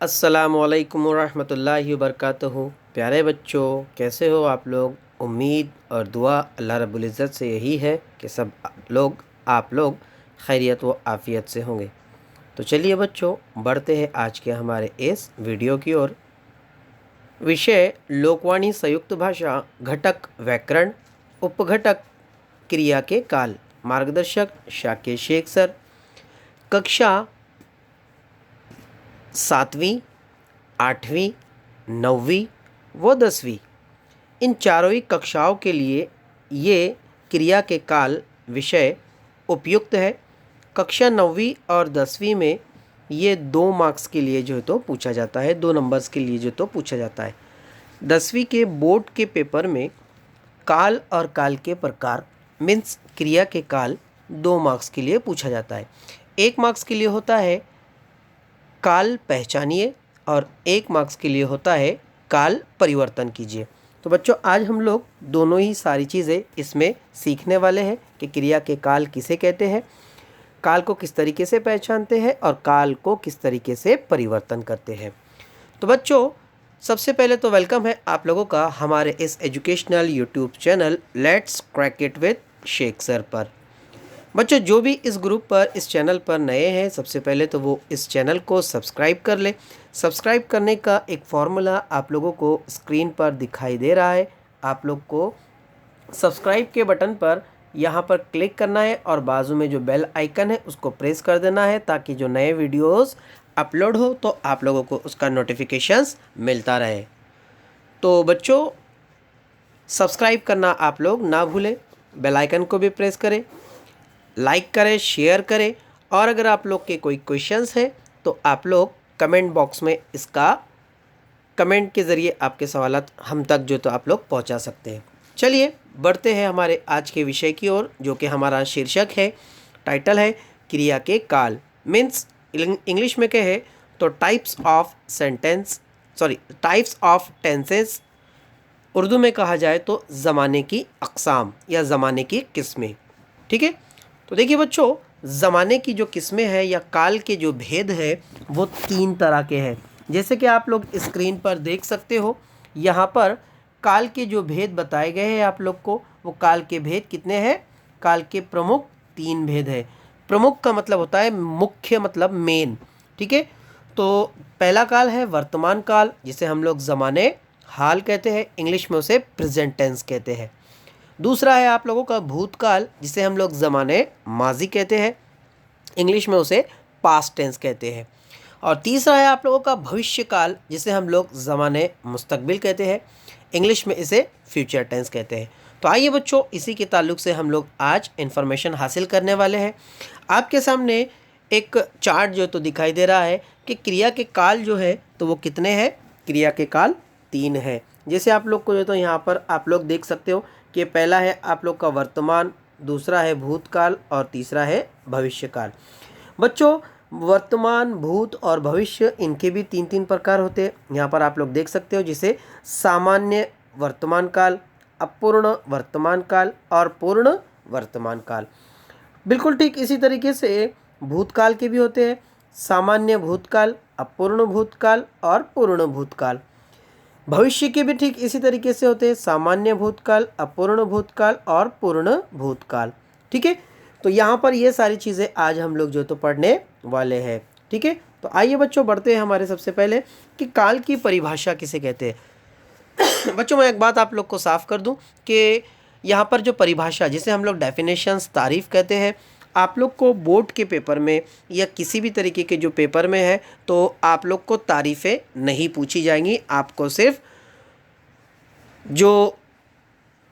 अस्सलामुअलैकुम वरहमतुल्लाहि वबरकातुहू। प्यारे बच्चों, कैसे हो आप लोग। उम्मीद और दुआ अल्लाह रब्बुल इज़्ज़त से यही है कि सब आप लोग खैरियत व आफ़ियत से होंगे। तो चलिए बच्चों, बढ़ते हैं आज के हमारे इस वीडियो की ओर। विषय लोकवाणी संयुक्त भाषा, घटक व्याकरण, उपघटक क्रिया के काल। मार्गदर्शक शाकिर शेख सर। कक्षा 7वीं, 8वीं, 9वीं व 10वीं, इन चारों ही कक्षाओं के लिए ये क्रिया के काल विषय उपयुक्त है। कक्षा 9वीं और 10वीं में ये 2 मार्क्स के लिए जो है तो पूछा जाता है, 2 नंबर्स के लिए जो तो पूछा जाता है। 10वीं के बोर्ड के पेपर में काल और काल के प्रकार मीन्स क्रिया के काल 2 मार्क्स के लिए पूछा जाता है। 1 मार्क्स के लिए होता है काल पहचानिए और 1 मार्क्स के लिए होता है काल परिवर्तन कीजिए। तो बच्चों, आज हम लोग दोनों ही सारी चीज़ें इसमें सीखने वाले हैं कि क्रिया के काल किसे कहते हैं, काल को किस तरीके से पहचानते हैं और काल को किस तरीके से परिवर्तन करते हैं। तो बच्चों, सबसे पहले तो वेलकम है आप लोगों का हमारे इस educational YouTube channel let's crack it with Shaikh sir पर। बच्चों, जो भी इस ग्रुप पर, इस चैनल पर नए हैं, सबसे पहले तो वो इस चैनल को सब्सक्राइब कर ले। सब्सक्राइब करने का एक फॉर्मूला आप लोगों को स्क्रीन पर दिखाई दे रहा है। आप लोग को सब्सक्राइब के बटन पर यहाँ पर क्लिक करना है और बाजू में जो बेल आइकन है उसको प्रेस कर देना है, ताकि जो नए वीडियोस अपलोड हो तो आप लोगों को उसका नोटिफिकेशंस मिलता रहे। तो बच्चों, सब्सक्राइब करना आप लोग ना भूलें, बेल आइकन को भी प्रेस करें, लाइक करें, शेयर करें, और अगर आप लोग के कोई क्वेश्चंस हैं तो आप लोग कमेंट बॉक्स में इसका कमेंट के ज़रिए आपके सवालात हम तक जो तो आप लोग पहुंचा सकते हैं। चलिए बढ़ते हैं हमारे आज के विषय की ओर, जो कि हमारा शीर्षक है, टाइटल है क्रिया के काल। मीन्स इंग्लिश में कहे तो टाइप्स ऑफ टेंसेस। उर्दू में कहा जाए तो ज़माने की अक़साम या ज़माने की किस्में। ठीक है। तो देखिए बच्चों, ज़माने की जो किस्में हैं या काल के जो भेद है वो 3 तरह के हैं। जैसे कि आप लोग स्क्रीन पर देख सकते हो, यहाँ पर काल के जो भेद बताए गए हैं आप लोग को, वो काल के भेद कितने हैं। काल के प्रमुख 3 भेद है। प्रमुख का मतलब होता है मुख्य, मतलब मेन। ठीक है। तो पहला काल है वर्तमान काल, जिसे हम लोग ज़माने हाल कहते हैं, इंग्लिश में उसे प्रेजेंट टेंस कहते हैं। दूसरा है आप लोगों का भूतकाल, जिसे हम लोग ज़माने माजी कहते हैं, इंग्लिश में उसे पास्ट टेंस कहते हैं। और तीसरा है आप लोगों का भविष्य काल, जिसे हम लोग ज़माने मुस्तकबिल कहते हैं, इंग्लिश में इसे फ्यूचर टेंस कहते हैं। तो आइए बच्चों, इसी के ताल्लुक़ से हम लोग आज इन्फॉर्मेशन हासिल करने वाले हैं। आपके सामने एक चार्ट जो तो दिखाई दे रहा है कि क्रिया के काल जो है तो वो कितने हैं। क्रिया के काल 3 है। जैसे आप लोग को जो तो यहाँ पर आप लोग देख सकते हो कि पहला है आप लोग का वर्तमान, दूसरा है भूतकाल और तीसरा है भविष्यकाल। बच्चों, वर्तमान, भूत और भविष्य, इनके भी 3-3 प्रकार होते हैं। यहाँ पर आप लोग देख सकते हो, जिसे सामान्य वर्तमान काल, अपूर्ण वर्तमान काल और पूर्ण वर्तमान काल। बिल्कुल ठीक इसी तरीके से भूतकाल के भी होते हैं, सामान्य भूतकाल, अपूर्ण भूतकाल और पूर्ण भूतकाल। भविष्य के भी ठीक इसी तरीके से होते हैं, सामान्य भूतकाल, अपूर्ण भूतकाल और पूर्ण भूतकाल। ठीक है। तो यहाँ पर ये सारी चीज़ें आज हम लोग जो तो पढ़ने वाले हैं। ठीक है। तो आइए बच्चों, बढ़ते हैं हमारे सबसे पहले कि काल की परिभाषा किसे कहते हैं। बच्चों, मैं एक बात आप लोग को साफ कर दूं कि यहाँ पर जो परिभाषा, जिसे हम लोग डेफिनेशंस, तारीफ़ कहते हैं, आप लोग को बोर्ड के पेपर में या किसी भी तरीके के जो पेपर में है तो आप लोग को तारीफ़ें नहीं पूछी जाएंगी। आपको सिर्फ जो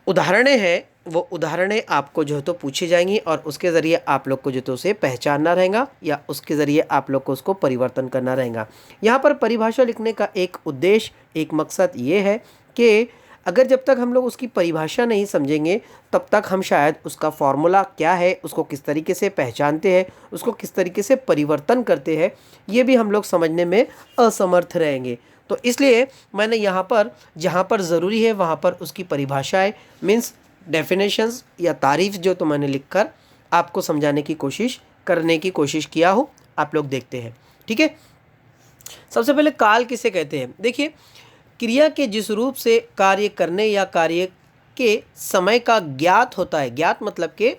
उदाहरणें हैं वो उदाहरणें आपको जो है तो पूछी जाएंगी और उसके ज़रिए आप लोग को जो तो उसे पहचानना रहेगा या उसके ज़रिए आप लोग को उसको परिवर्तन करना रहेगा। यहाँ पर परिभाषा लिखने का एक उद्देश्य, एक मकसद ये है कि अगर जब तक हम लोग उसकी परिभाषा नहीं समझेंगे तब तक हम शायद उसका फॉर्मूला क्या है, उसको किस तरीके से पहचानते हैं, उसको किस तरीके से परिवर्तन करते हैं, ये भी हम लोग समझने में असमर्थ रहेंगे। तो इसलिए मैंने यहाँ पर जहाँ पर ज़रूरी है वहाँ पर उसकी परिभाषाएं मीन्स डेफिनेशंस या तारीफ़ जो तो मैंने लिखकर आपको समझाने की कोशिश किया हूँ। आप लोग देखते हैं। ठीक है। सबसे पहले काल किसे कहते हैं? देखिए, क्रिया के जिस रूप से कार्य करने या कार्य के समय का ज्ञात होता है, ज्ञात मतलब के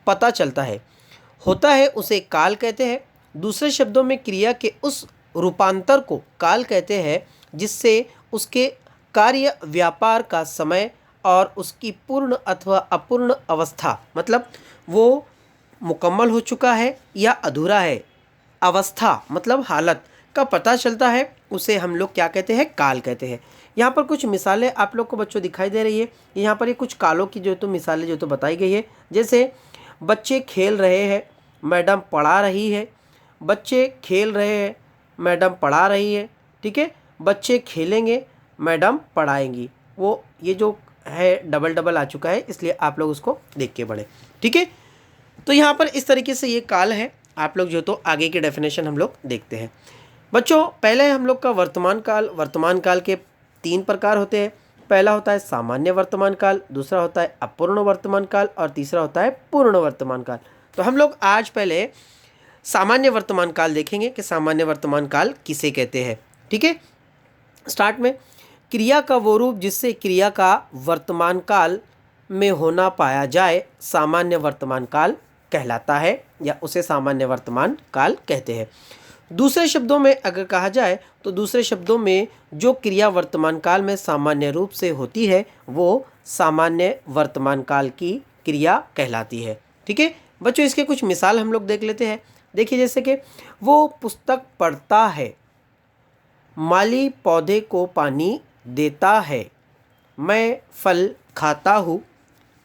पता चलता है, होता है, उसे काल कहते हैं। दूसरे शब्दों में क्रिया के उस रूपांतर को काल कहते हैं जिससे उसके कार्य व्यापार का समय और उसकी पूर्ण अथवा अपूर्ण अवस्था, मतलब वो मुकम्मल हो चुका है या अधूरा है, अवस्था मतलब हालत का पता चलता है, उसे हम लोग क्या कहते हैं? काल कहते हैं। यहाँ पर कुछ मिसालें आप लोग को बच्चों दिखाई दे रही है। यहाँ पर ये कुछ कालों की जो तो मिसालें जो तो बताई गई है। जैसे बच्चे खेल रहे हैं, मैडम पढ़ा रही है। बच्चे खेल रहे हैं, मैडम पढ़ा रही है। ठीक है, बच्चे खेलेंगे, मैडम पढ़ाएंगी। वो ये जो है डबल डबल आ चुका है, इसलिए आप लोग उसको देख के पढ़ें। ठीक है, तो यहाँ पर इस तरीके से ये काल है। आप लोग जो तो आगे की डेफिनेशन हम लोग देखते हैं। बच्चों, पहले हम लोग का वर्तमान काल के 3 प्रकार होते हैं। पहला होता है सामान्य वर्तमान काल, दूसरा होता है अपूर्ण वर्तमान काल और तीसरा होता है पूर्ण वर्तमान काल। तो हम लोग आज पहले सामान्य वर्तमान काल देखेंगे कि सामान्य वर्तमान काल किसे कहते हैं। ठीक है, स्टार्ट में क्रिया का वो रूप जिससे क्रिया का वर्तमान काल में होना पाया जाए सामान्य वर्तमान काल कहलाता है, या उसे सामान्य वर्तमान काल कहते हैं। दूसरे शब्दों में अगर कहा जाए तो दूसरे शब्दों में जो क्रिया वर्तमान काल में सामान्य रूप से होती है वो सामान्य वर्तमान काल की क्रिया कहलाती है। ठीक है बच्चों, इसके कुछ मिसाल हम लोग देख लेते हैं। देखिए, जैसे कि वो पुस्तक पढ़ता है, माली पौधे को पानी देता है, मैं फल खाता हूँ,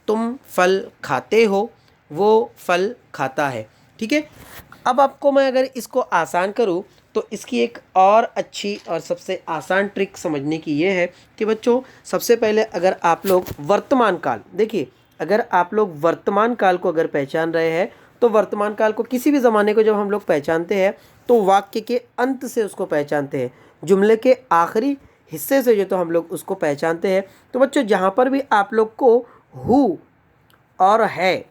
तुम फल खाते हो, वो फल खाता है। ठीक है, अब आपको मैं अगर इसको आसान करूँ तो इसकी एक और अच्छी और सबसे आसान ट्रिक समझने की ये है कि बच्चों, सबसे पहले अगर आप लोग वर्तमान काल, देखिए अगर आप लोग वर्तमान काल को अगर पहचान रहे हैं तो वर्तमान काल को, किसी भी ज़माने को जब हम लोग पहचानते हैं तो वाक्य के अंत से उसको पहचानते हैं, जुमले के आखिरी हिस्से से जो तो हम लोग उसको पहचानते हैं। तो बच्चों, जहाँ पर भी आप लोग को हु और है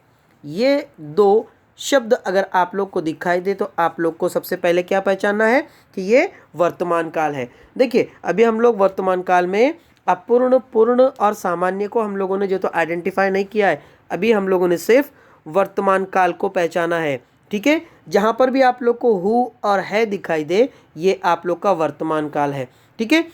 ये 2 शब्द अगर आप लोग को दिखाई दे तो आप लोग को सबसे पहले क्या पहचानना है कि ये वर्तमान काल है। देखिए, अभी हम लोग वर्तमान काल में अपूर्ण, पूर्ण और सामान्य को हम लोगों ने जो तो आइडेंटिफाई नहीं किया है, अभी हम लोगों ने सिर्फ वर्तमान काल को पहचाना है। ठीक है, जहाँ पर भी आप लोग को हु और है दिखाई दे ये आप लोग का वर्तमान काल है। ठीक है,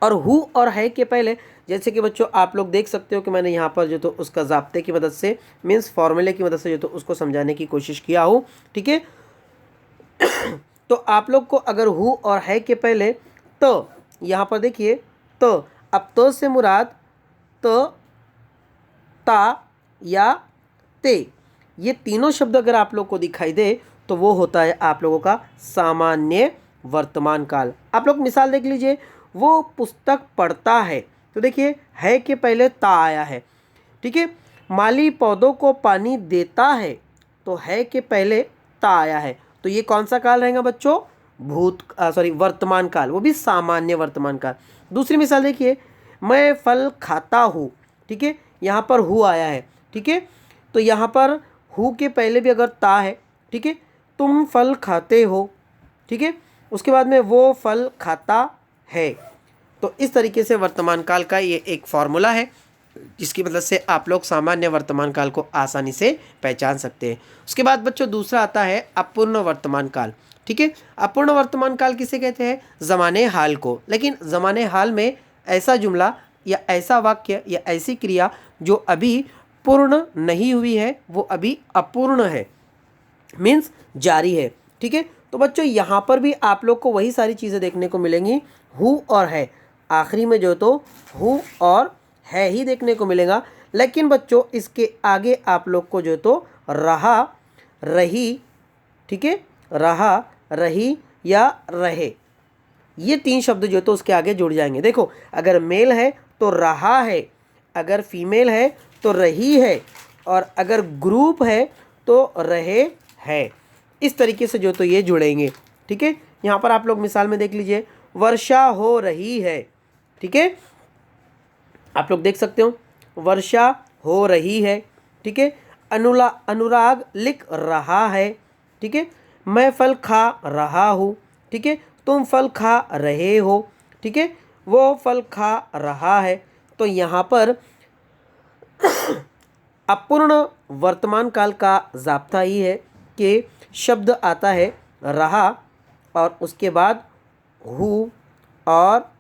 और हु और है के पहले, जैसे कि बच्चों आप लोग देख सकते हो कि मैंने यहाँ पर जो तो उसका ज़ाब्ते की मदद से, मीन्स फॉर्मूले की मदद से जो तो उसको समझाने की कोशिश किया हूँ। ठीक है, तो आप लोग को अगर हु और है के पहले तो यहाँ पर देखिए तो, अब तो से मुराद तो, ता या ते, ये तीनों शब्द अगर आप लोग को दिखाई दे तो वो होता है आप लोगों का सामान्य वर्तमान काल। आप लोग मिसाल देख लीजिए, वो पुस्तक पढ़ता है, तो देखिए है के पहले ता आया है। ठीक है, माली पौधों को पानी देता है, तो है के पहले ता आया है। तो ये कौन सा काल रहेगा बच्चों? वर्तमान काल, वो भी सामान्य वर्तमान काल। दूसरी मिसाल देखिए, मैं फल खाता हूँ। ठीक है, यहाँ पर हु आया है। ठीक है, तो यहाँ पर हु के पहले भी अगर ता है, ठीक है, तुम फल खाते हो। ठीक है, उसके बाद में वो फल खाता है। तो इस तरीके से वर्तमान काल का ये एक फॉर्मूला है जिसकी मदद से आप लोग सामान्य वर्तमान काल को आसानी से पहचान सकते हैं। उसके बाद बच्चों दूसरा आता है अपूर्ण वर्तमान काल। ठीक है, अपूर्ण वर्तमान काल किसे कहते हैं? ज़माने हाल को। लेकिन ज़माने हाल में ऐसा जुमला या ऐसा वाक्य या ऐसी क्रिया जो अभी पूर्ण नहीं हुई है, वो अभी अपूर्ण है, मीन्स जारी है। ठीक है, तो बच्चों यहाँ पर भी आप लोग को वही सारी चीज़ें देखने को मिलेंगी, हु और है, आखिरी में जो तो हु और है ही देखने को मिलेगा। लेकिन बच्चों इसके आगे आप लोग को जो तो रहा, रही, ठीक है, रहा, रही या रहे, ये 3 शब्द जो तो उसके आगे जुड़ जाएंगे। देखो, अगर मेल है तो रहा है, अगर फीमेल है तो रही है, और अगर ग्रुप है तो रहे है। इस तरीके से जो तो ये जुड़ेंगे। ठीक है, यहाँ पर आप लोग मिसाल में देख लीजिए, वर्षा हो रही है। ठीक है, आप लोग देख सकते हो वर्षा हो रही है। ठीक है, अनुराग लिख रहा है। ठीक है, मैं फल खा रहा हूँ। ठीक है, तो तुम फल खा रहे हो, ठीक है, वो फल खा रहा है। तो यहाँ पर अपूर्ण वर्तमान काल का जाब्ता ही है कि शब्द आता है रहा और उसके बाद हु और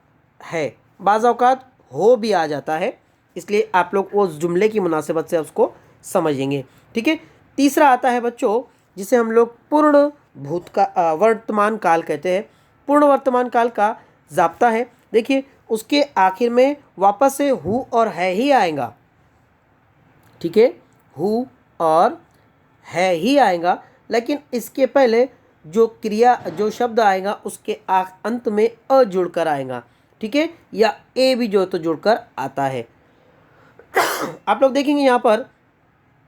है, बाज़ औक़ात हो भी आ जाता है, इसलिए आप लोग उस जुमले की मुनासिबत से उसको समझेंगे, ठीक है। तीसरा आता है बच्चों जिसे हम लोग पूर्ण वर्तमान काल कहते हैं। पूर्ण वर्तमान काल का जाब्ता है, देखिए उसके आखिर में वापस से हु और है ही आएगा, ठीक है, हु और है ही आएगा, लेकिन इसके पहले जो क्रिया जो शब्द आएगा उसके अंत में अ जुड़कर आएगा, ठीक है, या ए भी जो तो जुड़कर आता है। आप लोग देखेंगे यहाँ पर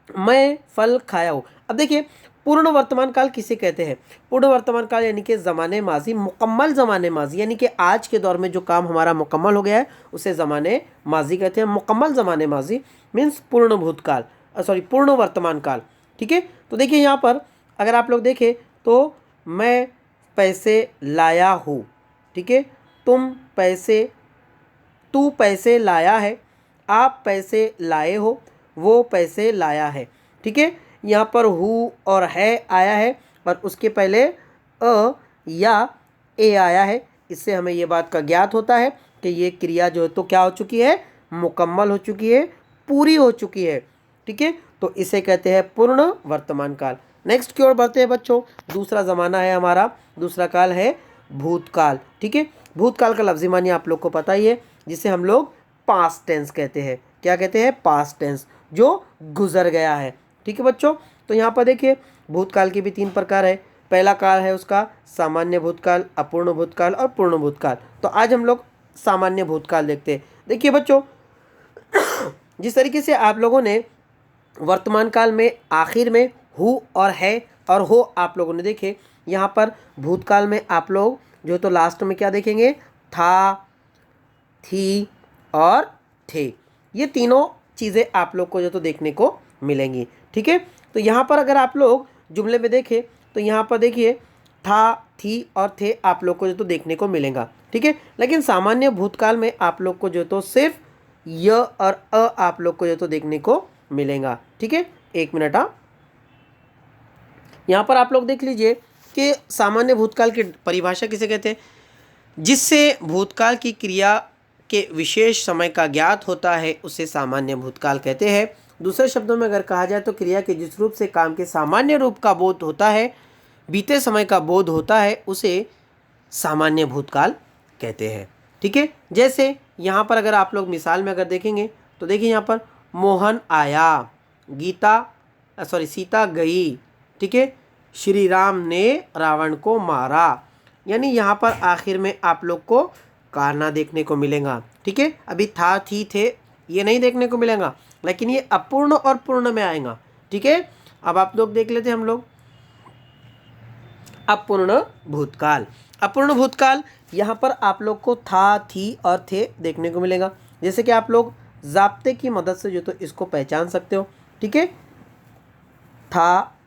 मैं फल खाया हूँ। अब देखिए पूर्ण वर्तमान काल किसे कहते हैं? पूर्ण वर्तमान काल यानी कि ज़माने माजी, मुकम्मल ज़माने माजी, यानी कि आज के दौर में जो काम हमारा मुकम्मल हो गया है उसे ज़माने माजी कहते हैं। मुकम्मल ज़माने माजी मीन्स पूर्ण भूतकाल, पूर्ण वर्तमान काल, ठीक है। तो देखिए यहाँ पर अगर आप लोग देखें तो मैं पैसे लाया हूँ, ठीक है, तू पैसे लाया है, आप पैसे लाए हो, वो पैसे लाया है, ठीक है। यहाँ पर हु और है आया है और उसके पहले अ या ए आया है, इससे हमें ये बात का ज्ञात होता है कि ये क्रिया जो है तो क्या हो चुकी है, मुकम्मल हो चुकी है, पूरी हो चुकी है, ठीक है। तो इसे कहते हैं पूर्ण वर्तमान काल। नेक्स्ट की ओर बढ़ते हैं बच्चों, दूसरा ज़माना है हमारा, दूसरा काल है भूतकाल, ठीक है। भूतकाल का लफ्ज़ी मानी आप लोग को पता ही है, जिसे हम लोग पास्ट टेंस कहते हैं। क्या कहते हैं? पास्ट टेंस, जो गुजर गया है, ठीक है बच्चों। तो यहाँ पर देखिए भूतकाल के भी 3 प्रकार है। पहला काल है उसका सामान्य भूतकाल, अपूर्ण भूतकाल और पूर्ण भूतकाल। तो आज हम लोग सामान्य भूतकाल देखते हैं। देखिए बच्चों जिस तरीके से आप लोगों ने वर्तमान काल में आखिर में हु और है और हो आप लोगों ने देखे, यहाँ पर भूतकाल में आप लोग जो तो लास्ट में क्या देखेंगे, था, थी और थे, ये तीनों चीज़ें आप लोग को जो तो देखने को मिलेंगी, ठीक है। तो यहाँ पर अगर आप लोग जुमले में देखें तो यहाँ पर देखिए था, थी और थे आप लोग को जो तो देखने को मिलेगा, ठीक है। लेकिन सामान्य भूतकाल में आप लोग को जो तो सिर्फ य और अ आप लोग को जो तो देखने को मिलेगा, ठीक है। एक मिनट, यहाँ पर आप लोग देख लीजिए कि सामान्य भूतकाल की परिभाषा किसे कहते हैं? जिससे भूतकाल की क्रिया के विशेष समय का ज्ञात होता है उसे सामान्य भूतकाल कहते हैं। दूसरे शब्दों में अगर कहा जाए तो क्रिया के जिस रूप से काम के सामान्य रूप का बोध होता है, बीते समय का बोध होता है, उसे सामान्य भूतकाल कहते हैं, ठीक है। जैसे यहाँ पर अगर आप लोग मिसाल में अगर देखेंगे तो देखिए यहाँ पर मोहन आया, सीता गई, ठीक है, श्री राम ने रावण को मारा, यानी यहाँ पर आखिर में आप लोग को कारना देखने को मिलेगा, ठीक है। अभी था, थी, थे ये नहीं देखने को मिलेगा, लेकिन ये अपूर्ण और पूर्ण में आएगा, ठीक है। अब आप लोग देख लेते हैं हम लोग अपूर्ण भूतकाल। अपूर्ण भूतकाल यहाँ पर आप लोग को था, थी और थे देखने को मिलेगा। जैसे कि आप लोग जाब्ते की मदद से जो तो इसको पहचान सकते हो, ठीक है। था,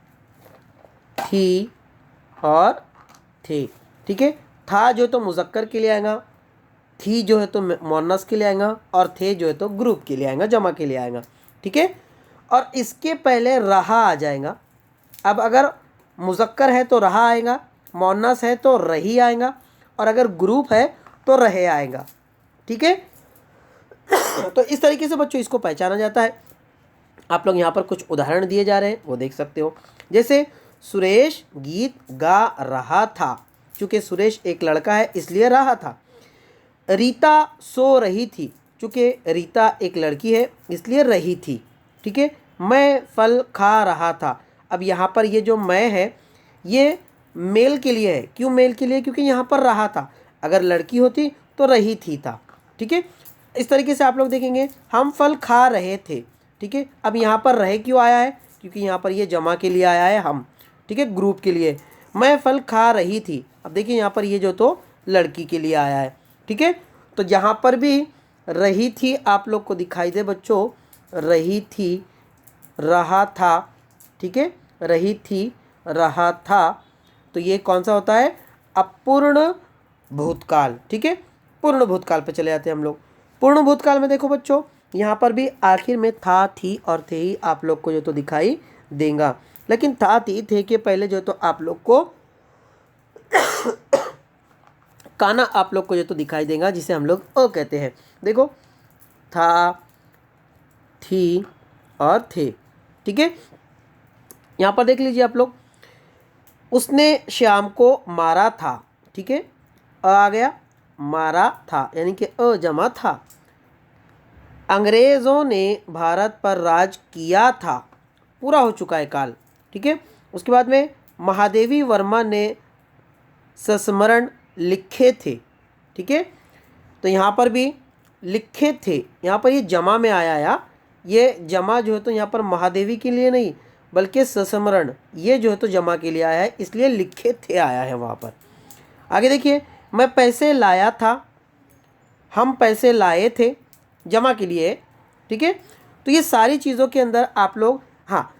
थी और थे, ठीक है। था जो तो मुज़क्कर के लिए आएगा, थी जो है तो मुअन्नस के लिए आएगा और थे जो है तो ग्रुप के लिए आएगा, जमा के लिए आएगा, ठीक है। और इसके पहले रहा आ जाएगा। अब अगर मुज़क्कर है तो रहा आएगा, मुअन्नस है तो रही आएगा और अगर ग्रुप है तो रहे आएगा, ठीक है। तो इस तरीके से बच्चों इसको पहचाना जाता है। आप लोग यहाँ पर कुछ उदाहरण दिए जा रहे हैं वो देख सकते हो। जैसे सुरेश गीत गा रहा था, चूँकि सुरेश एक लड़का है इसलिए रहा था। रीता सो रही थी, चूँकि रीता एक लड़की है इसलिए रही थी, ठीक है। मैं फल खा रहा था, अब यहाँ पर ये जो मैं है ये मेल के लिए है। क्यों मेल के लिए? क्योंकि यहाँ पर रहा था, अगर लड़की होती तो रही थी था, ठीक है। इस तरीके से आप लोग देखेंगे हम फल खा रहे थे, ठीक है। अब यहाँ पर रहे क्यों आया है? क्योंकि यहाँ पर ये जमा के लिए आया है हम, ठीक है, ग्रुप के लिए। मैं फल खा रही थी, अब देखिए यहाँ पर ये जो तो लड़की के लिए आया है, ठीक है। तो जहाँ पर भी रही थी आप लोग को दिखाई दे बच्चों, रही थी, रहा था, ठीक है, रही थी, रहा था, तो ये कौन सा होता है? अपूर्ण भूतकाल। ठीक है, पूर्ण भूतकाल पे चले जाते हैं हम लोग। पूर्ण भूतकाल में देखो बच्चों, यहाँ पर भी आखिर में था, थी और थे ही आप लोग को जो तो दिखाई देगा, लेकिन था, थी, थे के पहले जो तो आप लोग को काना आप लोग को जो तो दिखाई देगा, जिसे हम लोग अ कहते हैं। देखो, था, थी और थे। ठीक है, यहाँ पर देख लीजिए आप लोग, उसने श्याम को मारा था। ठीक है, अ आ गया, मारा था यानी कि अ जमा था। अंग्रेज़ों ने भारत पर राज किया था, पूरा हो चुका है काल। ठीक है, उसके बाद में महादेवी वर्मा ने संस्मरण लिखे थे। ठीक है, तो यहाँ पर भी लिखे थे, यहाँ पर ये जमा में आया या ये जमा जो है तो यहाँ पर महादेवी के लिए नहीं बल्कि संस्मरण ये जो है तो जमा के लिए आया है, इसलिए लिखे थे आया है वहाँ पर। आगे देखिए, मैं पैसे लाया था, हम पैसे लाए थे, जमा के लिए। ठीक है, तो ये सारी चीज़ों के अंदर आप लोग, हाँ,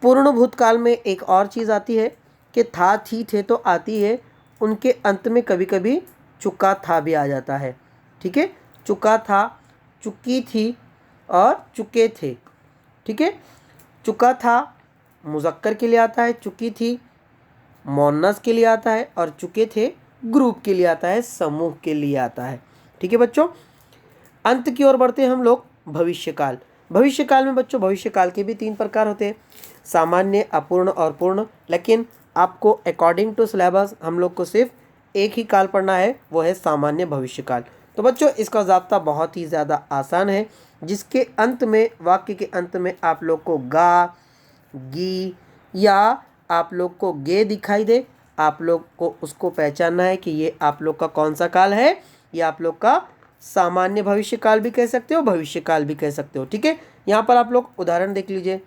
पूर्ण भूतकाल में एक और चीज़ आती है कि था, थी, थे तो आती है, उनके अंत में कभी कभी चुका था भी आ जाता है। ठीक है, चुका था, चुकी थी और चुके थे। ठीक है, चुका था मुज़क्कर के लिए आता है, चुकी थी मोनस के लिए आता है और चुके थे ग्रुप के लिए आता है, समूह के लिए आता है। ठीक है बच्चों, अंत की ओर बढ़ते हैं हम लोग। भविष्यकाल। भविष्यकाल में बच्चों, भविष्यकाल के भी 3 प्रकार होते हैं, सामान्य, अपूर्ण और पूर्ण। लेकिन आपको अकॉर्डिंग टू सिलेबस हम लोग को सिर्फ एक ही काल पढ़ना है, वो है सामान्य भविष्यकाल। तो बच्चों इसका ज़ाब्ता बहुत ही ज़्यादा आसान है, जिसके अंत में, वाक्य के अंत में आप लोग को गा, गी या आप लोग को गे दिखाई दे, आप लोग को उसको पहचानना है कि ये आप लोग का कौन सा काल है। ये आप लोग का सामान्य भविष्यकाल भी कह सकते हो, भविष्यकाल भी कह सकते हो। ठीक है, यहाँ पर आप लोग उदाहरण देख लीजिए,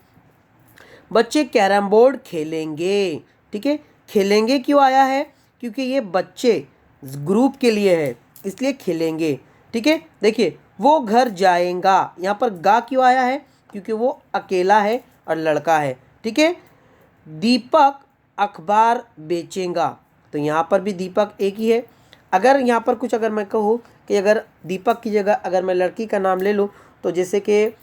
बच्चे कैरम बोर्ड खेलेंगे। ठीक है, खेलेंगे क्यों आया है, क्योंकि ये बच्चे ग्रुप के लिए है, इसलिए खेलेंगे। ठीक है, देखिए, वो घर जाएगा, यहाँ पर गा क्यों आया है, क्योंकि वो अकेला है और लड़का है। ठीक है, दीपक अखबार बेचेगा, तो यहाँ पर भी दीपक एक ही है। अगर यहाँ पर कुछ, अगर मैं कहूँ कि अगर दीपक की जगह अगर मैं लड़की का नाम ले लूँ, तो जैसे कि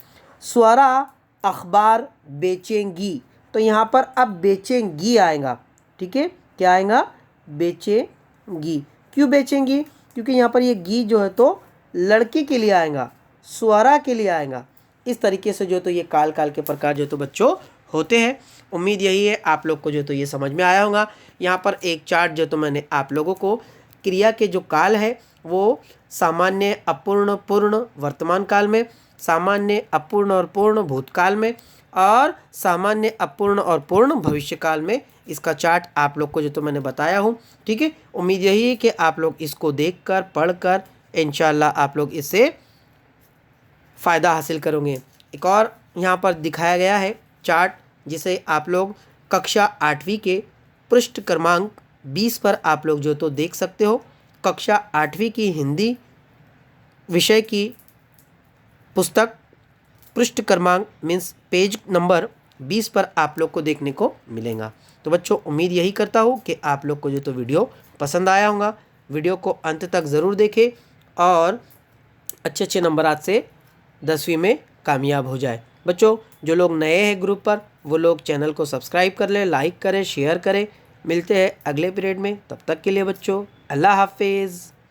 स्वरा अखबार बेचेंगी, तो यहाँ पर अब बेचेंगी आएगा। ठीक है, क्या आएगा, बेचेंगी। क्यों बेचेंगी, क्योंकि यहाँ पर ये गी जो है तो लड़की के लिए आएगा, स्वरा के लिए आएगा। इस तरीके से जो तो ये काल काल के प्रकार जो तो बच्चों होते हैं। उम्मीद यही है आप लोग को जो तो ये समझ में आया होगा। यहाँ पर एक चार्ट जो तो मैंने आप लोगों को क्रिया के जो काल है वो सामान्य, अपूर्ण, पूर्ण वर्तमान काल में, सामान्य, अपूर्ण और पूर्ण भूतकाल में, और सामान्य, अपूर्ण और पूर्ण भविष्यकाल में, इसका चार्ट आप लोग को जो तो मैंने बताया हूँ। ठीक है, उम्मीद यही है कि आप लोग इसको देखकर, पढ़कर इंशाल्लाह आप लोग इससे फ़ायदा हासिल करोगे। एक और यहाँ पर दिखाया गया है चार्ट, जिसे आप लोग कक्षा 8वीं के पृष्ठ क्रमांक 20 पर आप लोग जो तो देख सकते हो। कक्षा 8वीं की हिंदी विषय की पुस्तक पृष्ठ क्रमांक मीन्स पेज नंबर 20 पर आप लोग को देखने को मिलेगा। तो बच्चों उम्मीद यही करता हूँ कि आप लोग को जो तो वीडियो पसंद आया होगा। वीडियो को अंत तक ज़रूर देखें और अच्छे अच्छे नंबरात से 10वीं में कामयाब हो जाए। बच्चों जो लोग नए हैं ग्रुप पर, वो लोग चैनल को सब्सक्राइब कर लें, लाइक करें, शेयर करें। मिलते हैं अगले पीरियड में, तब तक के लिए बच्चों अल्लाह हाफिज़।